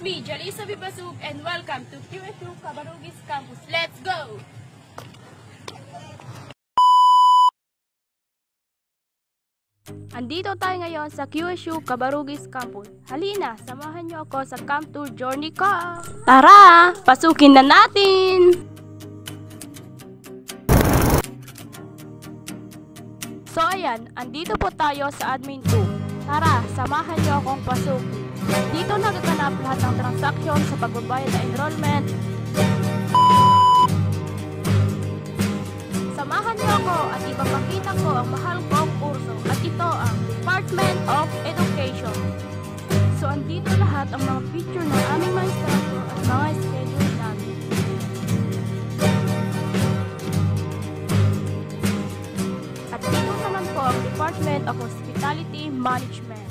is me, Jalisa Bibasug, and welcome to QSU Cabarugis Campus. Let's go! Andito tayo ngayon sa QSU Cabarugis Campus. Halina, samahan niyo ako sa camp tour journey ko. Tara, pasukin na natin! So ayan, andito po tayo sa admin 2. Tara, samahan niyo akong pasukin. Dito nagaganap lahat ng transaksyon sa pagbabayad ng enrollment. Samahan niyo ako at ipapakita ko ang mahal kong kurso at ito ang Department of Education. So andito lahat ang mga picture ng aming mga instructor at mga schedule namin. At dito naman po ang Department of Hospitality Management.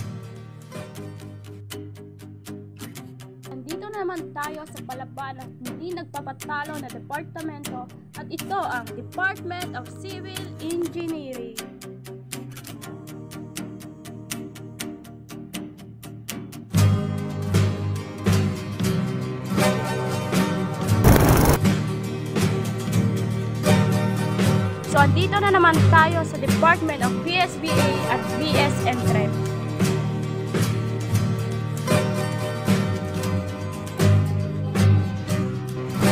Andito naman tayo sa palaban ng hindi nagpapatalo na departamento at ito ang Department of Civil Engineering. So andito na naman tayo sa Department of PSBA at BSNTREP.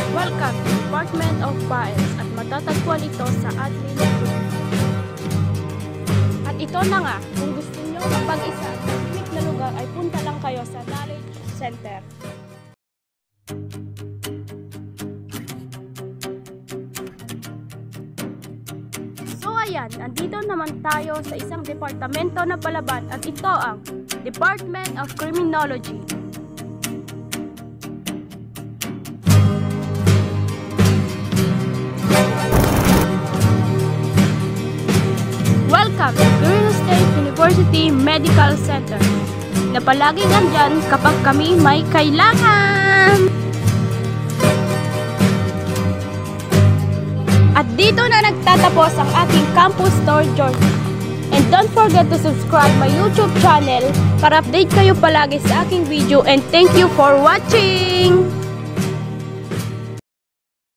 Welcome to Department of Files at matatagpuan ito sa admin 2. At ito na nga, kung gusto nyo mapag-isa sa tahimik na lugar ay punta lang kayo sa Knowledge Center. So ayan, andito naman tayo sa isang departamento na palaban at ito ang Department of Criminology. Welcome to Quirino State University Medical Center na palaging nandyan kapag kami may kailangan. At dito na nagtatapos ang aking campus tour journey. And don't forget to subscribe my YouTube channel para update kayo palagi sa aking video, and thank you for watching!